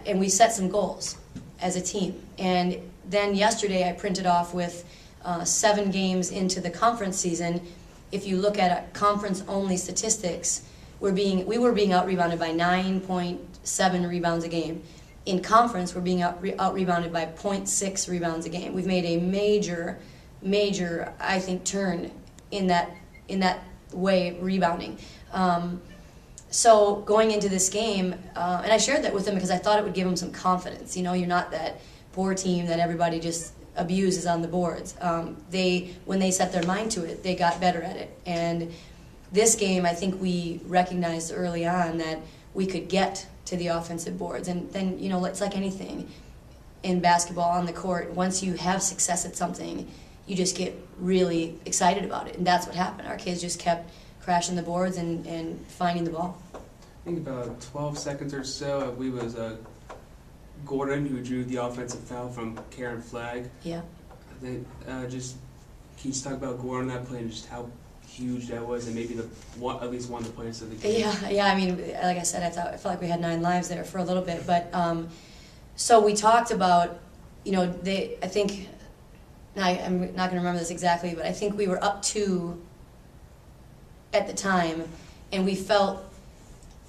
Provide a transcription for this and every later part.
and we set some goals as a team. And then yesterday I printed off with 7 games into the conference season. If you look at conference-only statistics, we were being out-rebounded by 9.7 rebounds a game. In conference, we're being out-rebounded by 0.6 rebounds a game. We've made a major, I think, turn in that way, rebounding. So going into this game, and I shared that with them because I thought it would give them some confidence. You know, you're not that poor team that everybody just abuses on the boards. When they set their mind to it, they got better at it. And this game, I think we recognized early on that we could get to the offensive boards. And then, you know, it's like anything in basketball on the court. Once you have success at something, you just get really excited about it. And that's what happened. Our kids just kept crashing the boards and finding the ball. I think about 12 seconds or so, I believe it was Gordon who drew the offensive foul from Karen Flagg. Yeah. I think can you just talk about Gordon that play and just how huge that was, and maybe at least one of the players of the game? Yeah. I mean, like I said, I felt like we had 9 lives there for a little bit, but so we talked about, you know, I think. Now, I'm not going to remember this exactly, but I think we were up 2 at the time, and we felt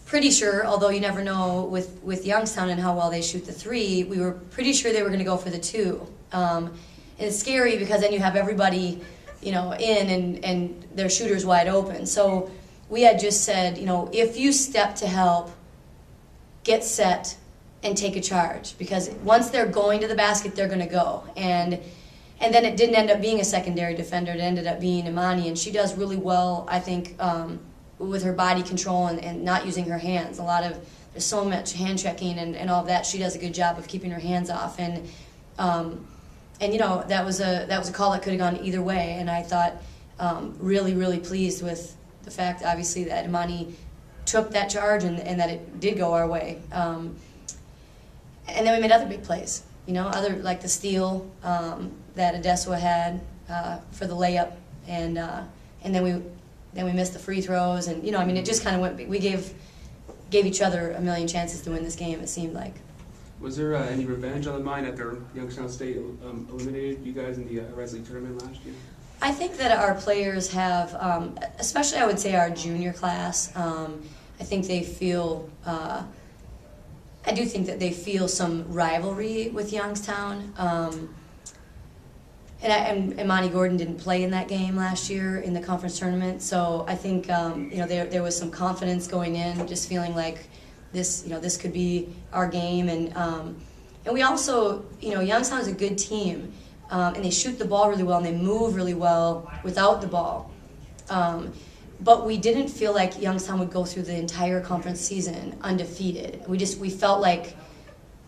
pretty sure, although you never know with Youngstown and how well they shoot the 3, we were pretty sure they were going to go for the 2. And it's scary because then you have everybody, you know, in and their shooters wide open. So we had just said, you know, if you step to help, get set and take a charge, because once they're going to the basket, they're going to go. And then it didn't end up being a secondary defender. It ended up being Imani, and she does really well, I think, with her body control and not using her hands. There's so much hand checking and all of that. She does a good job of keeping her hands off. And you know, that was a call that could have gone either way. And I thought really pleased with the fact, obviously, that Imani took that charge and that it did go our way. And then we made other big plays. You know, other like the steal that Adeswa had for the layup, and then we missed the free throws, and you know, I mean, it just kind of went. We gave each other a million chances to win this game. It seemed like. Was there any revenge on the mind after Youngstown State eliminated you guys in the Res League tournament last year? I think that our players have, especially I would say our junior class. I think they feel. I do think that they feel some rivalry with Youngstown. And Imani Gordon didn't play in that game last year in the conference tournament, so I think you know, there was some confidence going in, just feeling like this, you know, this could be our game. And we also, you know, Youngstown is a good team, and they shoot the ball really well and they move really well without the ball. But we didn't feel like Youngstown would go through the entire conference season undefeated. We felt like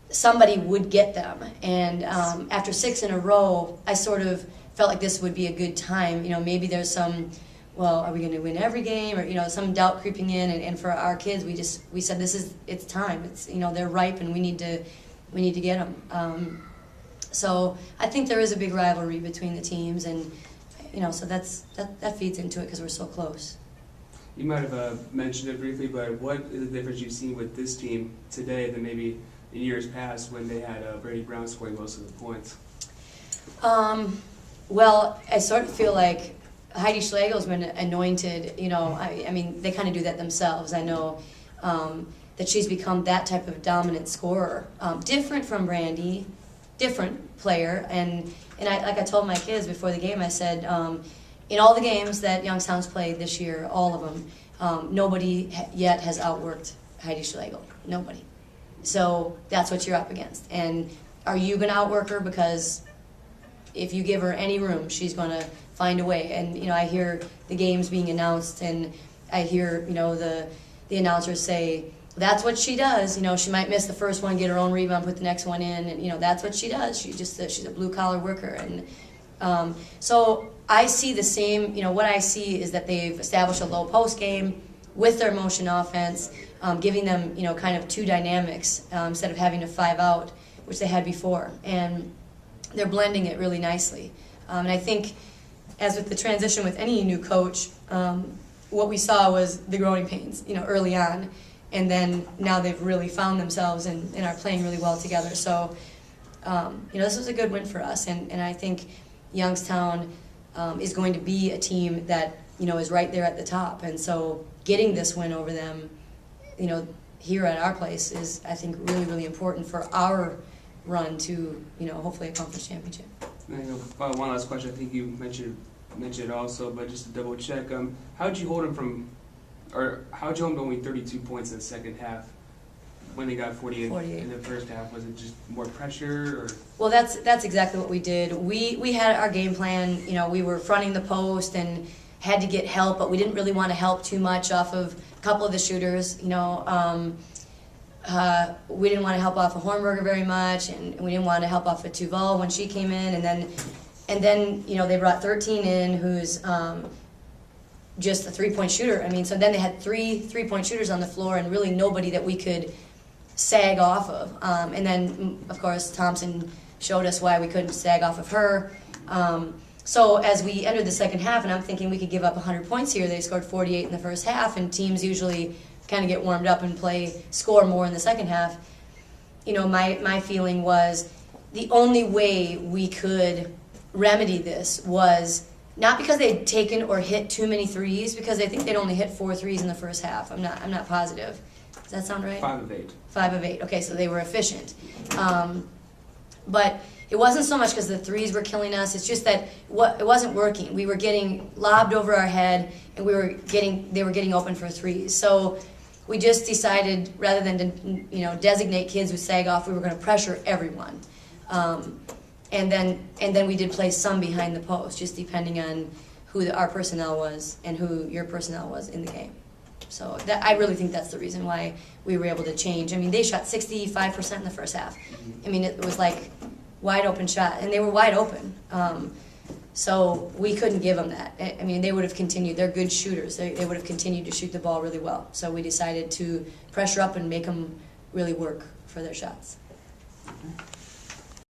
somebody would get them. And after 6 in a row, I sort of felt like this would be a good time. You know, maybe there's some, well, are we going to win every game? Or, you know, some doubt creeping in. And for our kids, we said it's time. It's, you know, they're ripe and we need to get them. So I think there is a big rivalry between the teams, and you know, so that feeds into it because we're so close. You might have mentioned it briefly, but what is the difference you've seen with this team today than maybe in years past when they had Brady Brown scoring most of the points? Well, I sort of feel like Heidi Schlegel's been anointed. You know, I mean, they kind of do that themselves. I know that she's become that type of dominant scorer, different from Brandy, different player, and like I told my kids before the game, I said, in all the games that Youngstown's played this year, all of them, nobody yet has outworked Heidi Schlegel. Nobody. So that's what you're up against. And are you going to outwork her? Because if you give her any room, she's going to find a way. And you know, I hear the games being announced, and I hear, you know, the announcers say, that's what she does. You know, she might miss the first one, get her own rebound, put the next one in, and you know, that's what she does. She's a blue collar worker. And so I see the same. You know, what I see is that they've established a low post game with their motion offense, giving them, you know, kind of 2 dynamics instead of having a 5 out, which they had before, and they're blending it really nicely. And I think, as with the transition with any new coach, what we saw was the growing pains, you know, early on. and then now they've really found themselves and are playing really well together. So, this was a good win for us, and I think Youngstown is going to be a team that, is right there at the top. And so getting this win over them, here at our place is, I think, really, really important for our run to, hopefully a conference championship. One last question. I think you mentioned it also, but just to double check, how did you hold them to only 32 points in the second half when they got 48 in the first half? Was it just more pressure, or? Well, that's exactly what we did. We had our game plan. We were fronting the post and had to get help, but we didn't really want to help too much off of a couple of the shooters. We didn't want to help off of Hornberger very much, and we didn't want to help off of Tuval when she came in, and then they brought 13 in, who's just a three-point shooter. So then they had three-point shooters on the floor, and really nobody that we could sag off of. And then, of course, Thompson showed us why we couldn't sag off of her. So as we entered the second half, and I'm thinking we could give up 100 points here, they scored 48 in the first half, and teams usually kind of get warmed up and score more in the second half. My feeling was the only way we could remedy this was not because they'd taken or hit too many threes, because I think they'd only hit 4 threes in the first half. I'm not positive. Does that sound right? 5 of 8. 5 of 8. Okay, so they were efficient. But it wasn't so much because the threes were killing us. It's just that it wasn't working. We were getting lobbed over our head, and they were getting open for threes. So we just decided, rather than to designate kids who sag off, we were going to pressure everyone. And then we did play some behind the post, just depending on who our personnel was and who your personnel was in the game. So I really think that's the reason why we were able to change. They shot 65% in the first half. It was like wide open shot, and they were wide open. So we couldn't give them that. They would have continued. They're good shooters. They would have continued to shoot the ball really well. So we decided to pressure up and make them really work for their shots. Okay.